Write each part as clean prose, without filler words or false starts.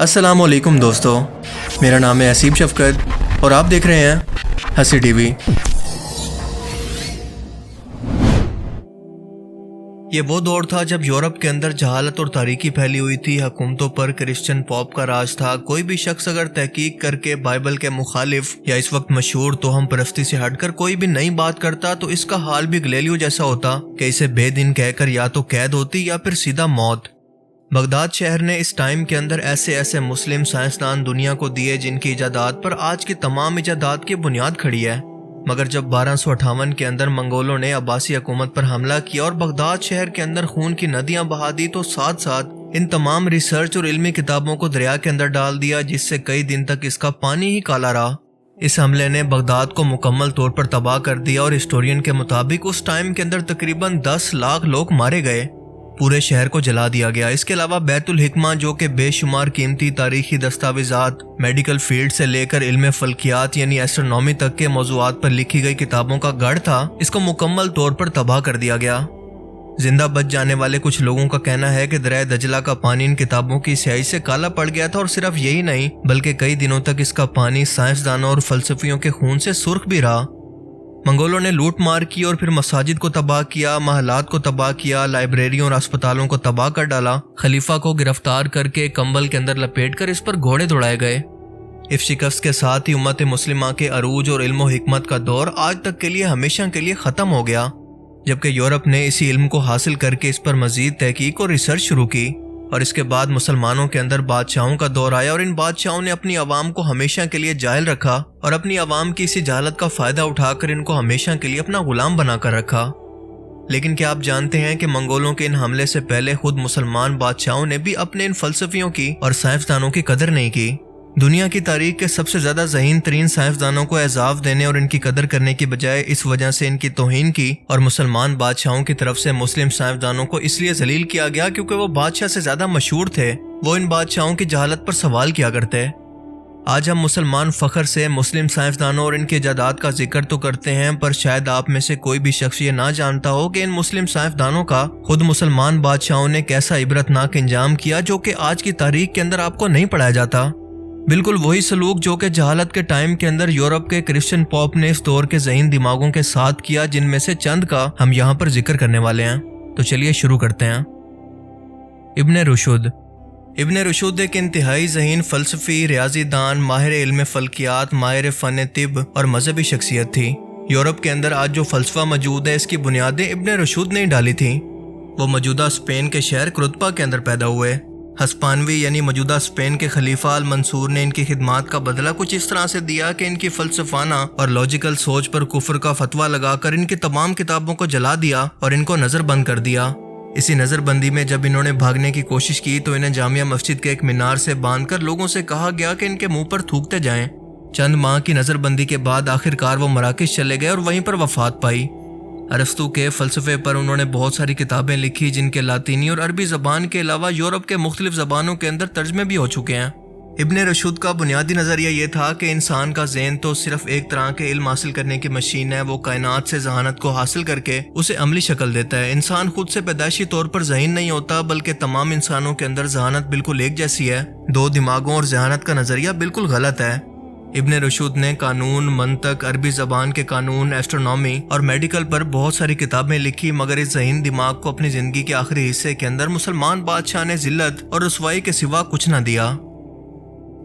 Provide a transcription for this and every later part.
السلام علیکم دوستو، میرا نام ہے اسیب شفقت اور آپ دیکھ رہے ہیں ہنسی ٹی وی۔ یہ وہ دور تھا جب یورپ کے اندر جہالت اور تاریکی پھیلی ہوئی تھی، حکومتوں پر کرسچن پوپ کا راج تھا۔ کوئی بھی شخص اگر تحقیق کر کے بائبل کے مخالف یا اس وقت مشہور توہم پرستی سے ہٹ کر کوئی بھی نئی بات کرتا تو اس کا حال بھی گلیلیو جیسا ہوتا کہ اسے بے دین کہہ کر یا تو قید ہوتی یا پھر سیدھا موت۔ بغداد شہر نے اس ٹائم کے اندر ایسے مسلم سائنسدان دنیا کو دیے جن کی ایجادات پر آج کی تمام ایجادات کی بنیاد کھڑی ہے، مگر جب 1258 کے اندر منگولوں نے عباسی حکومت پر حملہ کیا اور بغداد شہر کے اندر خون کی ندیاں بہا دی تو ساتھ ساتھ ان تمام ریسرچ اور علمی کتابوں کو دریا کے اندر ڈال دیا، جس سے کئی دن تک اس کا پانی ہی کالا رہا۔ اس حملے نے بغداد کو مکمل طور پر تباہ کر دیا اور ہسٹورین کے مطابق اس ٹائم کے اندر تقریباً 10 لاکھ لوگ مارے گئے، پورے شہر کو جلا دیا گیا۔ اس کے علاوہ بیت الحکمہ جو کہ بے شمار قیمتی تاریخی دستاویزات، میڈیکل فیلڈ سے لے کر علم فلکیات یعنی ایسٹرونومی تک کے موضوعات پر لکھی گئی کتابوں کا گڑھ تھا، اس کو مکمل طور پر تباہ کر دیا گیا۔ زندہ بچ جانے والے کچھ لوگوں کا کہنا ہے کہ دریائے دجلہ کا پانی ان کتابوں کی سیاہی سے کالا پڑ گیا تھا، اور صرف یہی نہیں بلکہ کئی دنوں تک اس کا پانی سائنسدانوں اور فلسفیوں کے خون سے سرخ بھی رہا۔ منگولوں نے لوٹ مار کی اور پھر مساجد کو تباہ کیا، محلات کو تباہ کیا، لائبریریوں اور اسپتالوں کو تباہ کر ڈالا۔ خلیفہ کو گرفتار کر کے کمبل کے اندر لپیٹ کر اس پر گھوڑے دوڑائے گئے۔ اس شکست کے ساتھ ہی امت مسلمہ کے عروج اور علم و حکمت کا دور آج تک کے لیے ہمیشہ کے لیے ختم ہو گیا، جبکہ یورپ نے اسی علم کو حاصل کر کے اس پر مزید تحقیق اور ریسرچ شروع کی، اور اس کے بعد مسلمانوں کے اندر بادشاہوں کا دور آیا اور ان بادشاہوں نے اپنی عوام کو ہمیشہ کے لیے جاہل رکھا اور اپنی عوام کی اسی جہالت کا فائدہ اٹھا کر ان کو ہمیشہ کے لیے اپنا غلام بنا کر رکھا۔ لیکن کیا آپ جانتے ہیں کہ منگولوں کے ان حملے سے پہلے خود مسلمان بادشاہوں نے بھی اپنے ان فلسفیوں کی اور سائنسدانوں کی قدر نہیں کی؟ دنیا کی تاریخ کے سب سے زیادہ ذہین ترین سائنسدانوں کو اعزاز دینے اور ان کی قدر کرنے کی بجائے اس وجہ سے ان کی توہین کی، اور مسلمان بادشاہوں کی طرف سے مسلم سائنسدانوں کو اس لیے ذلیل کیا گیا کیونکہ وہ بادشاہ سے زیادہ مشہور تھے، وہ ان بادشاہوں کی جہالت پر سوال کیا کرتے۔ آج ہم مسلمان فخر سے مسلم سائنسدانوں اور ان کی ایجادات کا ذکر تو کرتے ہیں، پر شاید آپ میں سے کوئی بھی شخص یہ نہ جانتا ہو کہ ان مسلم سائنسدانوں کا خود مسلمان بادشاہوں نے کیسا عبرتناک انجام کیا جو کہ آج کی تاریخ کے اندر آپ کو نہیں پڑھایا جاتا۔ بالکل وہی سلوک جو کہ جہالت کے ٹائم کے اندر یورپ کے کرسچن پوپ نے اس دور کے ذہین دماغوں کے ساتھ کیا، جن میں سے چند کا ہم یہاں پر ذکر کرنے والے ہیں۔ تو چلیے شروع کرتے ہیں۔ ابن رشد ایک انتہائی ذہین فلسفی، ریاضی دان، ماہر علم فلکیات، ماہر فن طب اور مذہبی شخصیت تھی۔ یورپ کے اندر آج جو فلسفہ موجود ہے اس کی بنیادیں ابن رشد نے ہی ڈالی تھیں۔ وہ موجودہ اسپین کے شہر کرتبہ کے اندر پیدا ہوئے۔ ہسپانوی یعنی موجودہ اسپین کے خلیفہ المنصور نے ان کی خدمات کا بدلہ کچھ اس طرح سے دیا کہ ان کی فلسفانہ اور لاجیکل سوچ پر کفر کا فتویٰ لگا کر ان کی تمام کتابوں کو جلا دیا اور ان کو نظر بند کر دیا۔ اسی نظر بندی میں جب انہوں نے بھاگنے کی کوشش کی تو انہیں جامعہ مسجد کے ایک مینار سے باندھ کر لوگوں سے کہا گیا کہ ان کے منہ پر تھوکتے جائیں۔ چند ماہ کی نظر بندی کے بعد آخر کار وہ مراکش چلے گئے اور وہیں پر وفات پائی۔ ارسطو کے فلسفے پر انہوں نے بہت ساری کتابیں لکھی جن کے لاطینی اور عربی زبان کے علاوہ یورپ کے مختلف زبانوں کے اندر ترجمے بھی ہو چکے ہیں۔ ابن رشد کا بنیادی نظریہ یہ تھا کہ انسان کا ذہن تو صرف ایک طرح کے علم حاصل کرنے کی مشین ہے، وہ کائنات سے ذہانت کو حاصل کر کے اسے عملی شکل دیتا ہے۔ انسان خود سے پیدائشی طور پر ذہین نہیں ہوتا، بلکہ تمام انسانوں کے اندر ذہانت بالکل ایک جیسی ہے۔ دو دماغوں اور ذہانت کا نظریہ بالکل غلط ہے۔ ابن رشد نے قانون، منطق، عربی زبان کے قانون، ایسٹرونومی اور میڈیکل پر بہت ساری کتابیں لکھی، مگر اس ذہین دماغ کو اپنی زندگی کے آخری حصے کے اندر مسلمان بادشاہ نے ذلت اور رسوائی کے سوا کچھ نہ دیا۔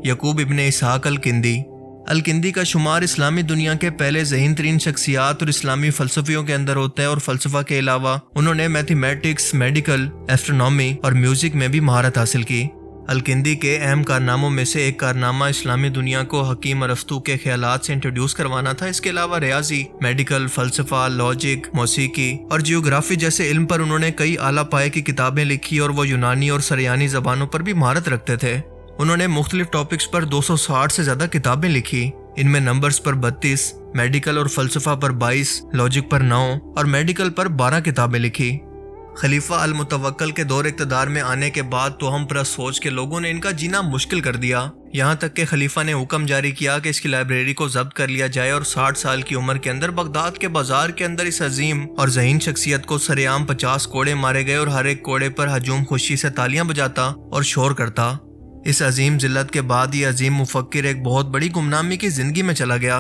یعقوب ابن اسحاق الکندی کا شمار اسلامی دنیا کے پہلے ذہین ترین شخصیات اور اسلامی فلسفیوں کے اندر ہوتا ہے، اور فلسفہ کے علاوہ انہوں نے میتھمیٹکس، میڈیکل، ایسٹرونومی اور میوزک میں بھی مہارت حاصل کی۔ الکندی کے اہم کارناموں میں سے ایک کارنامہ اسلامی دنیا کو حکیم ارسطو کے خیالات سے انٹروڈیوس کروانا تھا۔ اس کے علاوہ ریاضی، میڈیکل، فلسفہ، لاجک، موسیقی اور جیوگرافی جیسے علم پر انہوں نے کئی اعلیٰ پائے کی کتابیں لکھی، اور وہ یونانی اور سریانی زبانوں پر بھی مہارت رکھتے تھے۔ انہوں نے مختلف ٹاپکس پر 260 سے زیادہ کتابیں لکھی، ان میں نمبرز پر 32، میڈیکل اور فلسفہ پر 22، لاجک پر 9 اور میڈیکل پر 12 کتابیں لکھی۔ خلیفہ المتوکل کے دور اقتدار میں آنے کے بعد توہم پرست سوچ کے لوگوں نے ان کا جینا مشکل کر دیا، یہاں تک کہ خلیفہ نے حکم جاری کیا کہ اس کی لائبریری کو ضبط کر لیا جائے، اور 60 سال کی عمر کے اندر بغداد کے بازار کے اندر اس عظیم اور ذہین شخصیت کو سرے عام 50 کوڑے مارے گئے، اور ہر ایک کوڑے پر ہجوم خوشی سے تالیاں بجاتا اور شور کرتا۔ اس عظیم ذلت کے بعد یہ عظیم مفکر ایک بہت بڑی گمنامی کی زندگی میں چلا گیا۔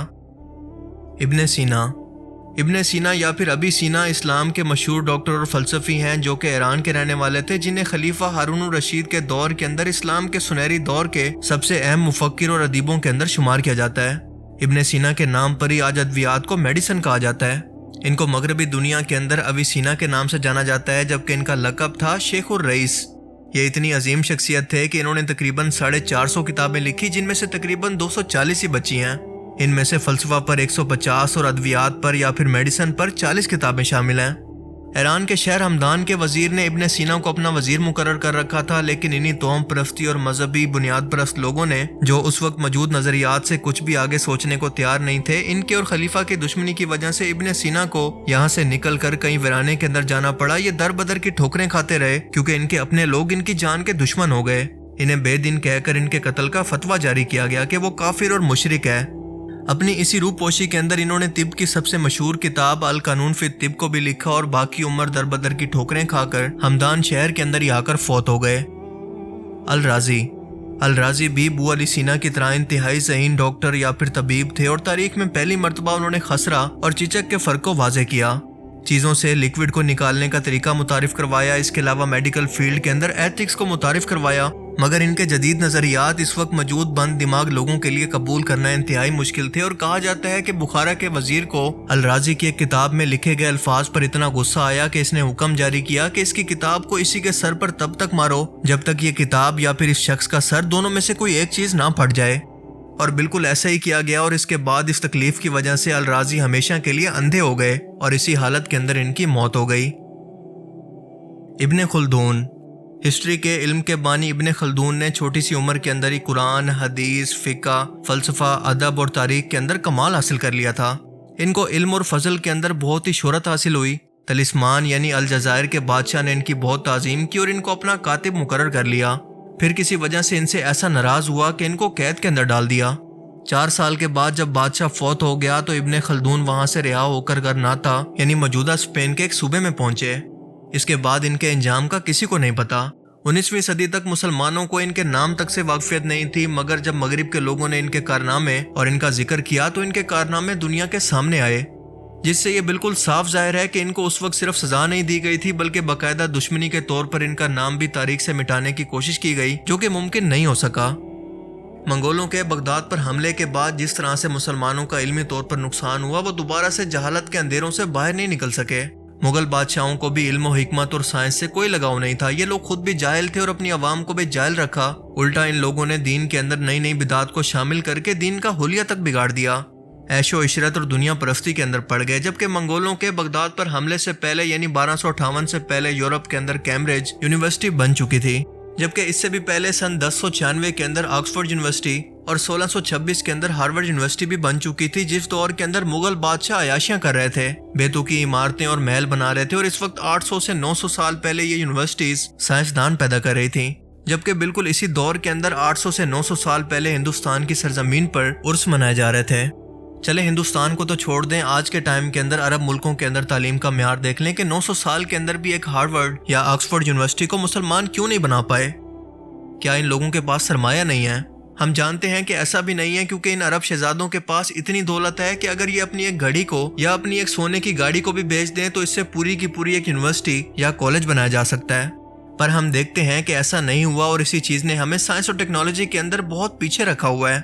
ابن سینا یا پھر ابی سینا اسلام کے مشہور ڈاکٹر اور فلسفی ہیں جو کہ ایران کے رہنے والے تھے، جنہیں خلیفہ ہارون الرشید کے دور کے اندر اسلام کے سنہری دور کے سب سے اہم مفکر اور ادیبوں کے اندر شمار کیا جاتا ہے۔ ابن سینا کے نام پر ہی آج ادویات کو میڈیسن کہا جاتا ہے۔ ان کو مغربی دنیا کے اندر ابی سینا کے نام سے جانا جاتا ہے، جبکہ ان کا لقب تھا شیخ الرئیس۔ یہ اتنی عظیم شخصیت تھے کہ انہوں نے تقریباً 450 کتابیں لکھی، جن میں سے تقریباً 240 ہی بچی ہیں۔ ان میں سے فلسفہ پر 150 اور ادویات پر یا پھر میڈیسن پر 40 کتابیں شامل ہیں۔ ایران کے شہر ہمدان کے وزیر نے ابن سینا کو اپنا وزیر مقرر کر رکھا تھا، لیکن انہی توہم پرستی اور مذہبی بنیاد پرست لوگوں نے، جو اس وقت موجود نظریات سے کچھ بھی آگے سوچنے کو تیار نہیں تھے، ان کے اور خلیفہ کی دشمنی کی وجہ سے ابن سینا کو یہاں سے نکل کر کہیں ویرانے کے اندر جانا پڑا۔ یہ در بدر کی ٹھوکریں کھاتے رہے کیونکہ ان کے اپنے لوگ ان کی جان کے دشمن ہو گئے۔ انہیں بے دین کہہ کر ان کے قتل کا فتویٰ جاری کیا گیا کہ وہ کافر اور مشرک ہے۔ اپنی اسی روح پوشی کے اندر انہوں نے طب کی سب سے مشہور کتاب القانون فی الطب کو بھی لکھا اور باقی عمر در بدر کی ٹھوکریں کھا کر ہمدان شہر کے اندر ہی آ کر فوت ہو گئے۔ الرازی بھی ابو علی سینا کی طرح انتہائی ذہین ڈاکٹر یا پھر طبیب تھے، اور تاریخ میں پہلی مرتبہ انہوں نے خسرہ اور چچک کے فرق کو واضح کیا، چیزوں سے لکوڈ کو نکالنے کا طریقہ متعارف کروایا۔ اس کے علاوہ میڈیکل فیلڈ کے اندر ایتھکس کو متعارف کروایا، مگر ان کے جدید نظریات اس وقت موجود بند دماغ لوگوں کے لیے قبول کرنا انتہائی مشکل تھے، اور کہا جاتا ہے کہ بخارا کے وزیر کو الرازی کی ایک کتاب میں لکھے گئے الفاظ پر اتنا غصہ آیا کہ اس نے حکم جاری کیا کہ اس کی کتاب کو اسی کے سر پر تب تک مارو جب تک یہ کتاب یا پھر اس شخص کا سر دونوں میں سے کوئی ایک چیز نہ پھٹ جائے، اور بالکل ایسا ہی کیا گیا، اور اس کے بعد اس تکلیف کی وجہ سے الرازی ہمیشہ کے لیے اندھے ہو گئے اور اسی حالت کے اندر ان کی موت ہو گئی۔ ابن خلدون، ہسٹری کے علم کے بانی ابن خلدون نے چھوٹی سی عمر کے اندر ہی قرآن، حدیث، فقہ، فلسفہ، ادب اور تاریخ کے اندر کمال حاصل کر لیا تھا۔ ان کو علم اور فضل کے اندر بہت ہی شہرت حاصل ہوئی۔ طلسمان یعنی الجزائر کے بادشاہ نے ان کی بہت تعظیم کی اور ان کو اپنا کاتب مقرر کر لیا۔ پھر کسی وجہ سے ان سے ایسا ناراض ہوا کہ ان کو قید کے اندر ڈال دیا۔ 4 سال کے بعد جب بادشاہ فوت ہو گیا تو ابن خلدون وہاں سے رہا ہو کر گرناتا یعنی موجودہ اسپین کے ایک صوبے میں پہنچے۔ اس کے بعد ان کے انجام کا کسی کو نہیں پتا۔ 19ویں صدی تک مسلمانوں کو ان کے نام تک سے واقفیت نہیں تھی، مگر جب مغرب کے لوگوں نے ان کے کارنامے اور ان کا ذکر کیا تو ان کے کارنامے دنیا کے سامنے آئے، جس سے یہ بالکل صاف ظاہر ہے کہ ان کو اس وقت صرف سزا نہیں دی گئی تھی بلکہ باقاعدہ دشمنی کے طور پر ان کا نام بھی تاریخ سے مٹانے کی کوشش کی گئی، جو کہ ممکن نہیں ہو سکا۔ منگولوں کے بغداد پر حملے کے بعد جس طرح سے مسلمانوں کا علمی طور پر نقصان ہوا، وہ دوبارہ سے جہالت کے اندھیروں سے باہر نہیں نکل سکے۔ مغل بادشاہوں کو بھی علم و حکمت اور سائنس سے کوئی لگاؤ نہیں تھا، یہ لوگ خود بھی جاہل تھے اور اپنی عوام کو بھی جاہل رکھا۔ الٹا ان لوگوں نے دین کے اندر نئی نئی بدعات کو شامل کر کے دین کا حلیہ تک بگاڑ دیا، عیش و عشرت اور دنیا پرستی کے اندر پڑ گئے۔ جبکہ منگولوں کے بغداد پر حملے سے پہلے یعنی 1258 سے پہلے یورپ کے اندر کیمبرج یونیورسٹی بن چکی تھی، جبکہ اس سے بھی پہلے سن 1096 کے اندر آکسفورڈ یونیورسٹی اور 1626 کے اندر ہارورڈ یونیورسٹی بھی بن چکی تھی، جس دور کے اندر مغل بادشاہ عیاشیاں کر رہے تھے، بیتوکی عمارتیں اور محل بنا رہے تھے، اور اس وقت 800 سے 900 سال پہلے یہ یونیورسٹیز سائنسدان پیدا کر رہی تھیں۔ جبکہ بالکل اسی دور کے اندر 800 سے 900 سال پہلے ہندوستان کی سرزمین پر عرس منائے جا رہے تھے۔ چلے ہندوستان کو تو چھوڑ دیں، آج کے ٹائم کے اندر عرب ملکوں کے اندر تعلیم کا معیار دیکھ لیں کہ 900 سال کے اندر بھی ایک ہارورڈ یا آکسفورڈ یونیورسٹی کو مسلمان کیوں نہیں بنا پائے؟ کیا ان لوگوں کے پاس سرمایہ نہیں ہے؟ ہم جانتے ہیں کہ ایسا بھی نہیں ہے، کیونکہ ان عرب شہزادوں کے پاس اتنی دولت ہے کہ اگر یہ اپنی ایک گھڑی کو یا اپنی ایک سونے کی گاڑی کو بھی بیچ دیں تو اس سے پوری کی پوری ایک یونیورسٹی یا کالج بنایا جا سکتا ہے۔ پر ہم دیکھتے ہیں کہ ایسا نہیں ہوا، اور اسی چیز نے ہمیں سائنس اور ٹیکنالوجی کے اندر بہت پیچھے رکھا ہوا ہے۔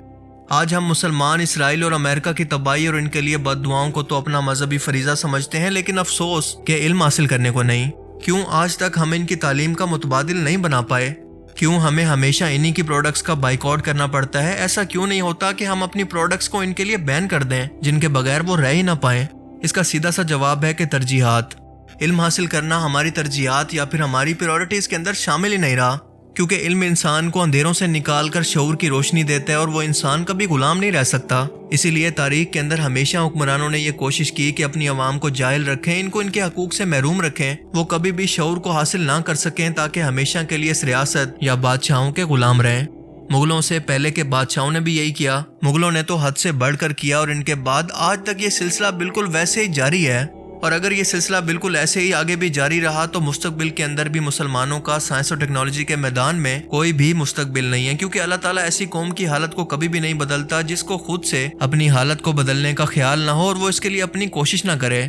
آج ہم مسلمان اسرائیل اور امریکہ کی تباہی اور ان کے لیے بد دعاؤں کو تو اپنا مذہبی فریضہ سمجھتے ہیں، لیکن افسوس کہ علم حاصل کرنے کو نہیں۔ کیوں آج تک ہم ان کی تعلیم کا متبادل نہیں بنا پائے؟ کیوں ہمیں ہمیشہ انہی کی پروڈکٹس کا بائیکاٹ کرنا پڑتا ہے؟ ایسا کیوں نہیں ہوتا کہ ہم اپنی پروڈکٹس کو ان کے لیے بین کر دیں جن کے بغیر وہ رہ ہی نہ پائیں؟ اس کا سیدھا سا جواب ہے کہ ترجیحات۔ علم حاصل کرنا ہماری ترجیحات یا پھر ہماری پریورٹیز کے اندر شامل ہی نہیں رہا، کیونکہ علم انسان کو اندھیروں سے نکال کر شعور کی روشنی دیتا ہے، اور وہ انسان کبھی غلام نہیں رہ سکتا۔ اسی لیے تاریخ کے اندر ہمیشہ حکمرانوں نے یہ کوشش کی کہ اپنی عوام کو جاہل رکھیں، ان کو ان کے حقوق سے محروم رکھیں، وہ کبھی بھی شعور کو حاصل نہ کر سکیں، تاکہ ہمیشہ کے لیے اس ریاست یا بادشاہوں کے غلام رہیں۔ مغلوں سے پہلے کے بادشاہوں نے بھی یہی کیا، مغلوں نے تو حد سے بڑھ کر کیا، اور ان کے بعد آج تک یہ سلسلہ بالکل ویسے ہی جاری ہے۔ اور اگر یہ سلسلہ بالکل ایسے ہی آگے بھی جاری رہا تو مستقبل کے اندر بھی مسلمانوں کا سائنس اور ٹیکنالوجی کے میدان میں کوئی بھی مستقبل نہیں ہے، کیونکہ اللہ تعالیٰ ایسی قوم کی حالت کو کبھی بھی نہیں بدلتا جس کو خود سے اپنی حالت کو بدلنے کا خیال نہ ہو اور وہ اس کے لیے اپنی کوشش نہ کرے۔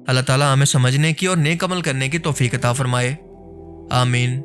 اللہ تعالیٰ ہمیں سمجھنے کی اور نیک عمل کرنے کی توفیق عطا فرمائے، آمین۔